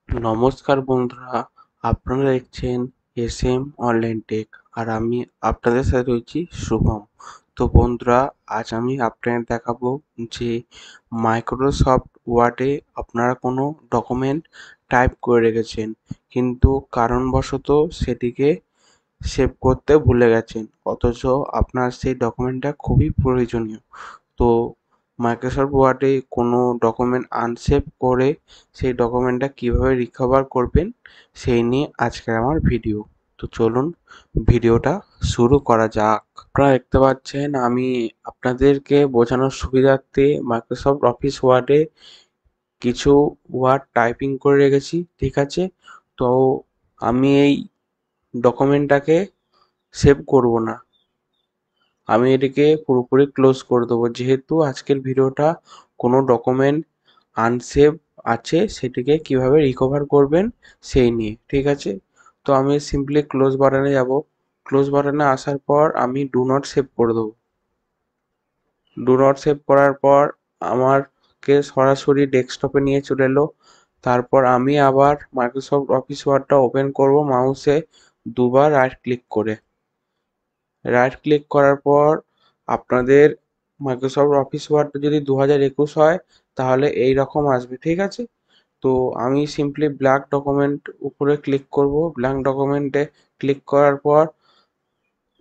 নমস্কার বন্ধুরা, আপনারা দেখছেন এসএম অনলাইন টেক আর আমি আপনাদের সাথে রয়েছি শুভম। তো বন্ধুরা, আজ আমি আপনাদের দেখাবো যে মাইক্রোসফট ওয়ার্ডে আপনারা কোনো ডকুমেন্ট টাইপ করে রেখেছেন, কিন্তু কারণবশত সেটিকে সেভ করতে ভুলে গেছেন, অথচ আপনার সেই ডকুমেন্টটা খুবই প্রয়োজনীয়। তো মাইক্রোসফট ওয়ার্ডে কোনো ডকুমেন্ট আনসেভ করে সেই ডকুমেন্টটা কীভাবে রিকভার করবেন সেই নিয়ে আজকের আমার ভিডিও। তো চলুন ভিডিওটা শুরু করা যাক। আপনারা দেখতে পাচ্ছেন আমি আপনাদেরকে বোঝানোর সুবিধার্থে মাইক্রোসফট অফিস ওয়ার্ডে কিছু ওয়ার্ড টাইপিং করে রেখেছি, ঠিক আছে? তো আমি এই ডকুমেন্টটাকে সেভ করব না, আমি এটিকে পুরোপুরি ক্লোজ করে দেবো, যেহেতু আজকের ভিডিওটা কোনো ডকুমেন্ট আনসেভ আছে সেটিকে কিভাবে রিকভার করবেন সেই নিয়ে, ঠিক আছে? তো আমি সিম্পলি ক্লোজ বাটনে যাব। ক্লোজ বাটনে আসার পর আমি ডু নট সেভ করে দেবো। ডু নট সেভ করার পর আমারকে সরাসরি ডেস্কটপে নিয়ে চলে এলো। তারপর আমি আবার মাইক্রোসফট অফিস ওয়ার্ডটা ওপেন করব মাউসে দুবার রাইট ক্লিক করে। রাইট ক্লিক করার পর আপনাদের মাইক্রোসফট অফিস ওয়ার্ডটা যদি 2021 হয় তাহলে এই রকম আসবে, ঠিক আছে? তো আমি সিম্পলি ব্ল্যাঙ্ক ডকুমেন্ট উপরে ক্লিক করব। ব্ল্যাঙ্ক ডকুমেন্টে ক্লিক করার পর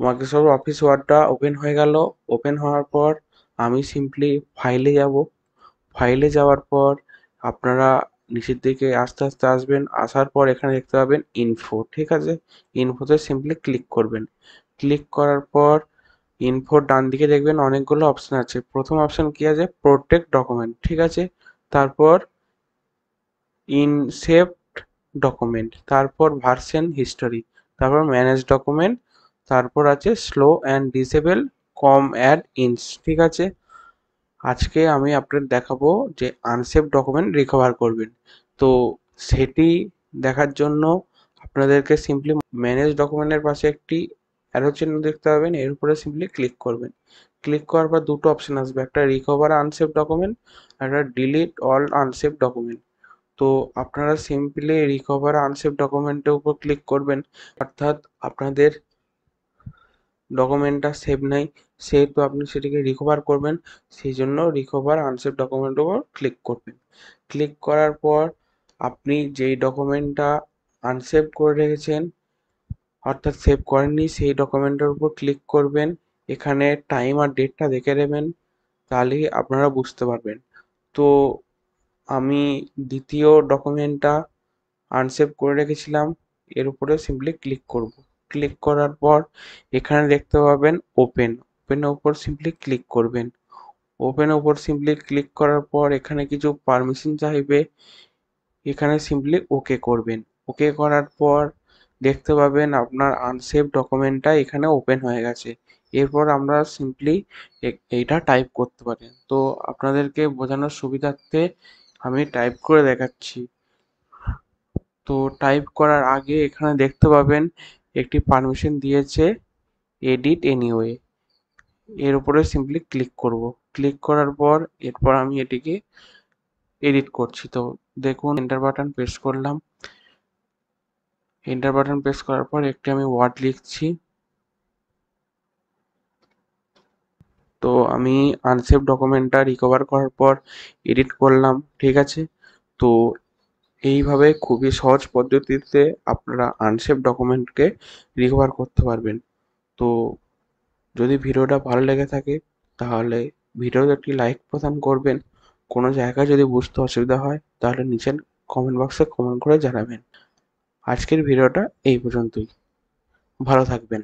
মাইক্রোসফট অফিস ওয়ার্ডটা ওপেন হয়ে গেল। ওপেন হওয়ার পর আমি সিম্পলি ফাইলে যাব। ফাইলে যাওয়ার পর আপনারা নিচের দিকে আস্তে আস্তে আসবেন, আসার পর এখানে দেখতে পাবেন ইনফো, ঠিক আছে? ইনফোতে সিম্পলি ক্লিক করবেন। ক্লিক করার পর ইনফোর ডান দিকে দেখবেন অনেকগুলো অপশন আছে। প্রথম অপশন কি আছে? প্রোটেক্ট ডকুমেন্ট, ঠিক আছে? তারপর ইনসেভড ডকুমেন্ট, তারপর ভার্সন হিস্টোরি, তারপর ম্যানেজ ডকুমেন্ট, তারপর আছে slow and disable COM add ins, ঠিক আছে? আজকে আমি আপনাদের দেখাবো যে আনসেভ ডকুমেন্ট রিকভার করবেন। তো সেটি দেখার জন্য আপনাদেরকে সিম্পলি ম্যানেজ ডকুমেন্টের পাশে একটি অ্যারো চিহ্ন দেখতে পাবেন, এর উপরে সিম্পলি ক্লিক করবেন। ক্লিক করার পর দুটো অপশন আসবে, একটা রিকভার আনসেভ ডকুমেন্ট আর একটা ডিলিট অল আনসেভ ডকুমেন্ট। তো আপনারা সিম্পলি রিকভার আনসেভ ডকুমেন্টের উপর ক্লিক করবেন, অর্থাৎ আপনাদের ডকুমেন্টটা সেভ নেই, সেহেতু আপনি সেটিকে রিকভার করবেন, সেই জন্য রিকভার আনসেভ ডকুমেন্টের উপর ক্লিক করবেন। ক্লিক করার পর আপনি যেই ডকুমেন্টটা আনসেভ করে রেখেছেন অর্থাৎ সেভ করেননি সেই ডকুমেন্টের উপর ক্লিক করবেন। এখানে টাইম আর ডেটটা দেখে নেবেন, তাহলেই আপনারা বুঝতে পারবেন। তো আমি দ্বিতীয় ডকুমেন্টটা আনসেভ করে রেখেছিলাম, এর উপরে সিম্পলি ক্লিক করব। ক্লিক করার পর এখানে দেখতে পাবেন ওপেন, ওপেনের উপর সিম্পলি ক্লিক করবেন। ওপেনের উপর সিম্পলি ক্লিক করার পর এখানে কিছু পারমিশন চাইবে, এখানে সিম্পলি ওকে করবেন। ওকে করার পর দেখতে পাবেন আপনার আনসেভ ডকুমেন্টটা এখানে ওপেন হয়ে গেছে। এরপর আমরা সিম্পলি এইটা টাইপ করতে পারি। তো আপনাদেরকে বোঝানোর সুবিধার্থে আমি টাইপ করে দেখাচ্ছি। তো টাইপ করার আগে এখানে দেখতে পাবেন একটি পারমিশন দিয়েছে এডিট এনিওয়ে, এর উপরে সিম্পলি ক্লিক করব। ক্লিক করার পর এরপর আমি এটিকে এডিট করছি। তো দেখুন এন্টার বাটন প্রেস করলাম। এন্টার বাটন প্রেস করার পর একটি আমি ওয়ার্ড লিখছি। তো আমি আনসেভ ডকুমেন্টটা রিকভার করার পর এডিট করলাম, ঠিক আছে? তো এইভাবে খুবই সহজ পদ্ধতিতে আপনারা আনসেভ ডকুমেন্টকে রিকভার করতে পারবেন। তো যদি ভিডিওটা ভালো লেগে থাকে তাহলে ভিডিওতে একটি লাইক প্রদান করবেন। কোনো জায়গায় যদি বুঝতে অসুবিধা হয় তাহলে নিচের কমেন্ট বক্সে কমেন্ট করে জানাবেন। আজকের ভিডিওটা এই পর্যন্তই। ভালো থাকবেন।